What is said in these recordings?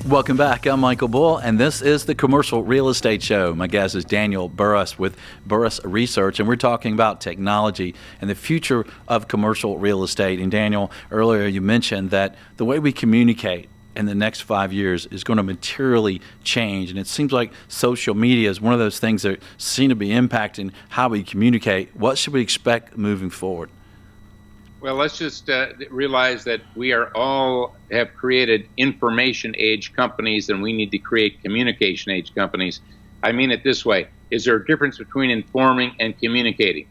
Welcome back. I'm Michael Bull, and this is the Commercial Real Estate Show. My guest is Daniel Burrus with Burrus Research, and we're talking about technology and the future of commercial real estate. And Daniel, earlier you mentioned that the way we communicate in the next 5 years is going to materially change, and it seems like social media is one of those things that seem to be impacting how we communicate. What should we expect moving forward? Well, let's just realize that we are all have created information age companies, and we need to create communication age companies. I mean it this way. Is there a difference between informing and communicating?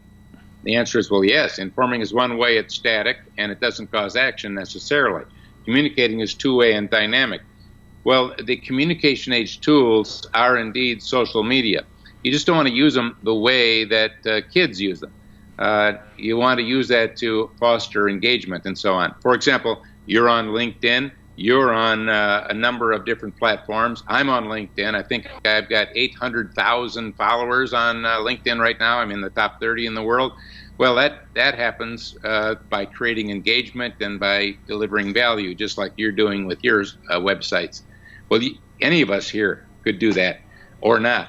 The answer is, well, yes. Informing is one way, it's static, and it doesn't cause action necessarily. Communicating is two-way and dynamic. Well, the communication age tools are indeed social media. You just don't want to use them the way that kids use them. You want to use that to foster engagement and so on. For example, you're on LinkedIn. You're on a number of different platforms. I'm on LinkedIn. I think I've got 800,000 followers on LinkedIn right now. I'm in the top 30 in the world. Well, that happens by creating engagement and by delivering value, just like you're doing with your websites. Well, any of us here could do that or not.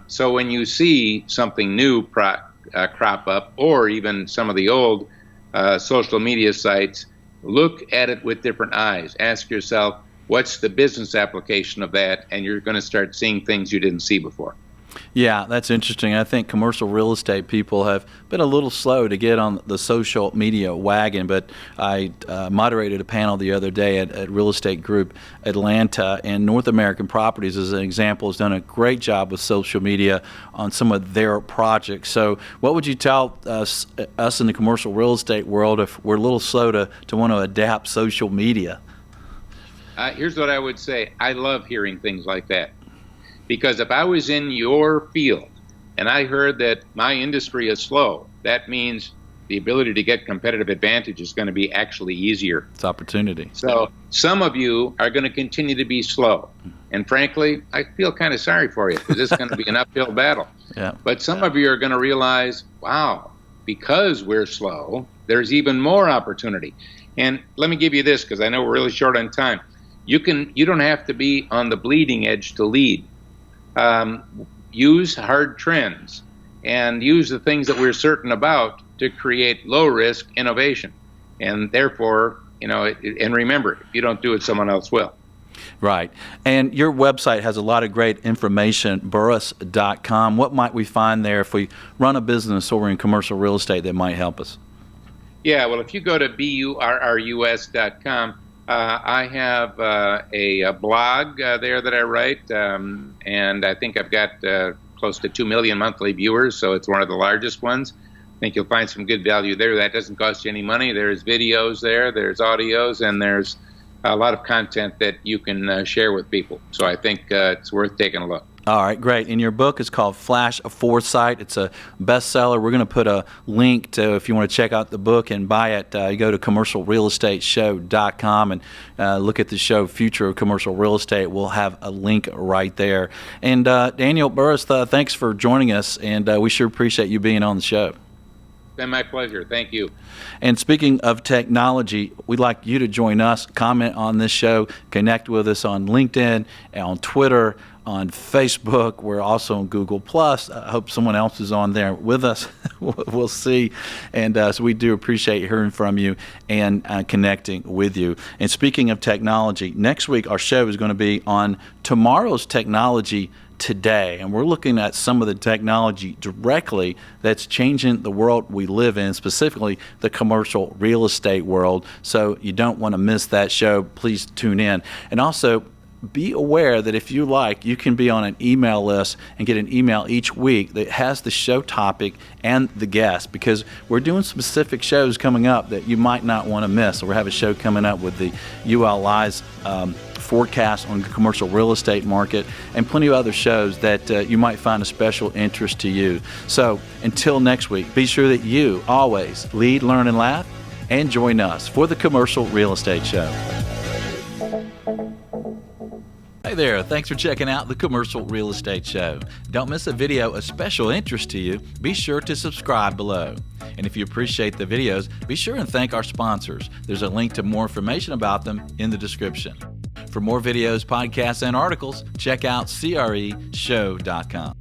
So when you see something new crop up, or even some of the old social media sites, look at it with different eyes. Ask yourself, what's the business application of that? And you're going to start seeing things you didn't see before. Yeah, that's interesting. I think commercial real estate people have been a little slow to get on the social media wagon, but I moderated a panel the other day at Real Estate Group Atlanta, and North American Properties, as an example, has done a great job with social media on some of their projects. So what would you tell us in the commercial real estate world if we're a little slow to want to adapt social media? Here's what I would say. I love hearing things like that. Because if I was in your field and I heard that my industry is slow, that means the ability to get competitive advantage is going to be actually easier. It's opportunity. So some of you are going to continue to be slow. And frankly, I feel kind of sorry for you because it's going to be an uphill battle. Yeah. But some of you are going to realize, wow, because we're slow, there's even more opportunity. And let me give you this, because I know we're really short on time. You don't have to be on the bleeding edge to lead. Use hard trends and use the things that we're certain about to create low risk innovation. And therefore, and remember, if you don't do it, someone else will. Right. And your website has a lot of great information, burrus.com. What might we find there if we run a business or in commercial real estate that might help us? Yeah, well, if you go to burrus.com, I have a blog there that I write, and I think I've got close to 2 million monthly viewers, so it's one of the largest ones. I think you'll find some good value there. That doesn't cost you any money. There's videos there, there's audios, and there's a lot of content that you can share with people. So I think it's worth taking a look. All right, great. And your book is called Flash of Foresight. It's a bestseller. We're going to put a link to, if you want to check out the book and buy it, you go to commercialrealestateshow.com and look at the show Future of Commercial Real Estate. We'll have a link right there. And Daniel Burrus, thanks for joining us, and we sure appreciate you being on the show. It's been my pleasure. Thank you. And speaking of technology, we'd like you to join us, comment on this show, connect with us on LinkedIn, on Twitter, on Facebook. We're also on Google+. I hope someone else is on there with us. We'll see. And so we do appreciate hearing from you and connecting with you. And speaking of technology, next week our show is going to be on tomorrow's technology today, and we're looking at some of the technology directly that's changing the world we live in, specifically the commercial real estate world. So you don't want to miss that show. Please tune in. And also, be aware that if you like, you can be on an email list and get an email each week that has the show topic and the guest, because we're doing specific shows coming up that you might not want to miss. So we have a show coming up with the ULI's forecast on the commercial real estate market, and plenty of other shows that you might find a special interest to you. So until next week, be sure that you always lead, learn, and laugh, and join us for the Commercial Real Estate Show. Hey there, thanks for checking out the Commercial Real Estate Show. Don't miss a video of special interest to you. Be sure to subscribe below. And if you appreciate the videos, be sure and thank our sponsors. There's a link to more information about them in the description. For more videos, podcasts, and articles, check out CREshow.com.